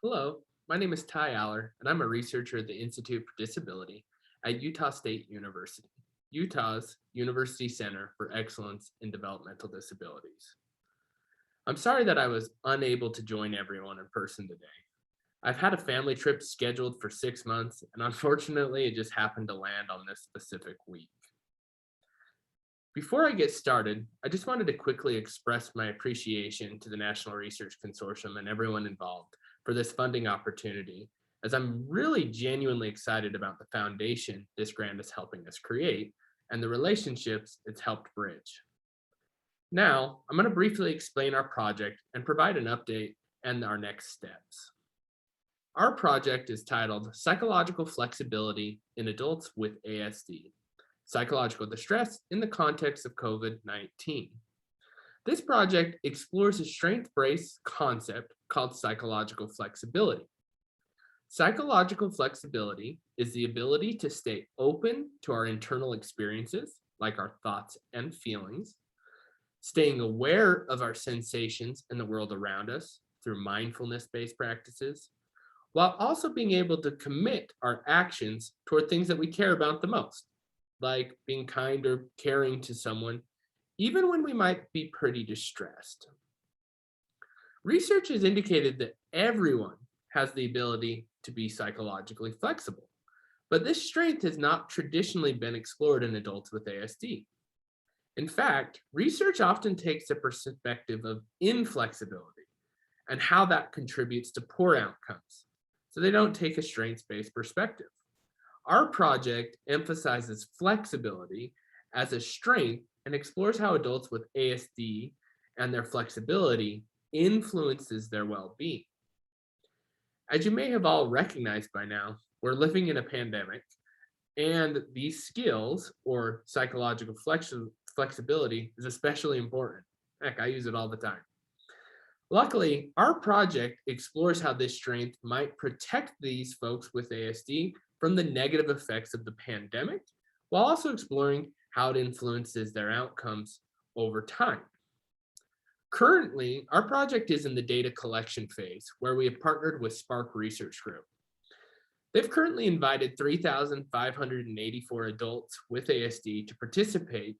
Hello, my name is Ty Aller, and I'm a researcher at the Institute for Disability at Utah State University, Utah's University Center for Excellence in Developmental Disabilities. I'm sorry that I was unable to join everyone in person today. I've had a family trip scheduled for 6 months, and unfortunately, it just happened to land on this specific week. Before I get started, I just wanted to quickly express my appreciation to the National Research Consortium and everyone involved for this funding opportunity, as I'm really genuinely excited about the foundation this grant is helping us create and the relationships it's helped bridge. Now, I'm going to briefly explain our project and provide an update and our next steps. Our project is titled Psychological Flexibility in Adults with ASD. Psychological distress in the context of COVID-19. This project explores a strength-based concept called psychological flexibility. Psychological flexibility is the ability to stay open to our internal experiences, like our thoughts and feelings, staying aware of our sensations in the world around us through mindfulness-based practices, while also being able to commit our actions toward things that we care about the most, like being kind or caring to someone, even when we might be pretty distressed. Research has indicated that everyone has the ability to be psychologically flexible, but this strength has not traditionally been explored in adults with ASD. In fact, research often takes a perspective of inflexibility and how that contributes to poor outcomes, so they don't take a strengths-based perspective. Our project emphasizes flexibility as a strength and explores how adults with ASD and their flexibility influences their well-being. As you may have all recognized by now, we're living in a pandemic, and these skills, or psychological flexibility, is especially important. Heck, I use it all the time. Luckily, our project explores how this strength might protect these folks with ASD from the negative effects of the pandemic, while also exploring how it influences their outcomes over time. Currently, our project is in the data collection phase, where we have partnered with Spark Research Group. They've currently invited 3,584 adults with ASD to participate,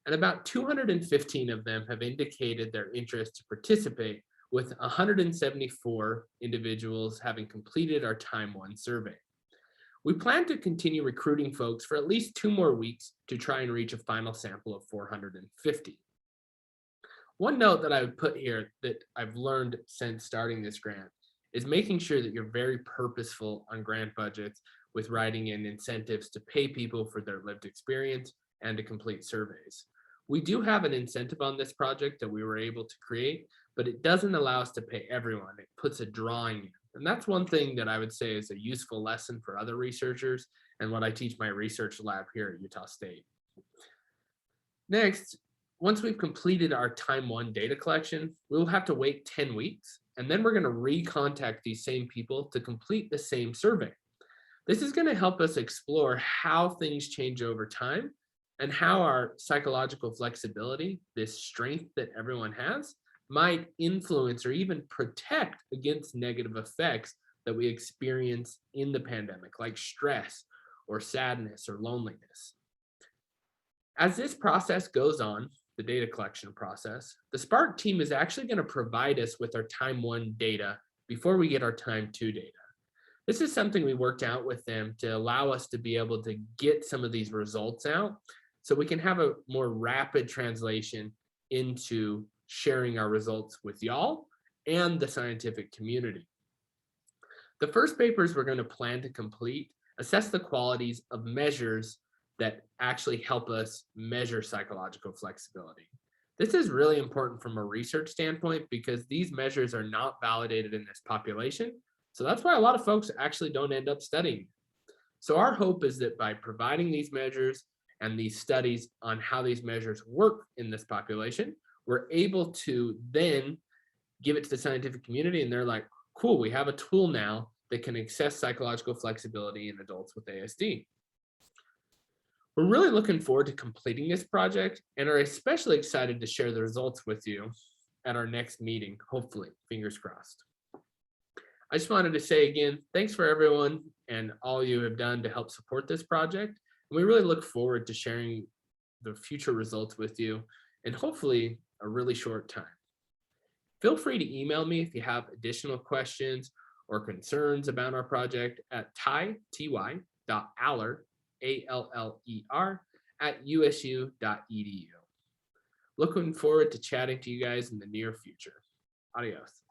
and about 215 of them have indicated their interest to participate, with 174 individuals having completed our Time 1 survey. We plan to continue recruiting folks for at least 2 more weeks to try and reach a final sample of 450. One note that I would put here that I've learned since starting this grant is making sure that you're very purposeful on grant budgets with writing in incentives to pay people for their lived experience and to complete surveys. We do have an incentive on this project that we were able to create, but it doesn't allow us to pay everyone. It puts a drawing in. And that's one thing that I would say is a useful lesson for other researchers and what I teach my research lab here at Utah State. Next, once we've completed our Time 1 data collection, we'll have to wait 10 weeks, and then we're going to recontact these same people to complete the same survey. This is going to help us explore how things change over time and how our psychological flexibility, this strength that everyone has, might influence or even protect against negative effects that we experience in the pandemic, like stress or sadness or loneliness. As this process goes on, the data collection process, the Spark team is actually going to provide us with our Time 1 data before we get our Time 2 data. This is something we worked out with them to allow us to be able to get some of these results out so we can have a more rapid translation into sharing our results with y'all and the scientific community. The first papers we're going to plan to complete assess the qualities of measures that actually help us measure psychological flexibility. This is really important from a research standpoint because these measures are not validated in this population. So that's why a lot of folks actually don't end up studying. So our hope is that by providing these measures and these studies on how these measures work in this population, we're able to then give it to the scientific community and they're like, cool, we have a tool now that can assess psychological flexibility in adults with ASD. We're really looking forward to completing this project and are especially excited to share the results with you at our next meeting, hopefully, fingers crossed. I just wanted to say again, thanks for everyone and all you have done to help support this project. And we really look forward to sharing the future results with you in hopefully a really short time. Feel free to email me if you have additional questions or concerns about our project at ty.aller, A-L-L-E-R, at usu.edu. Looking forward to chatting to you guys in the near future. Adios.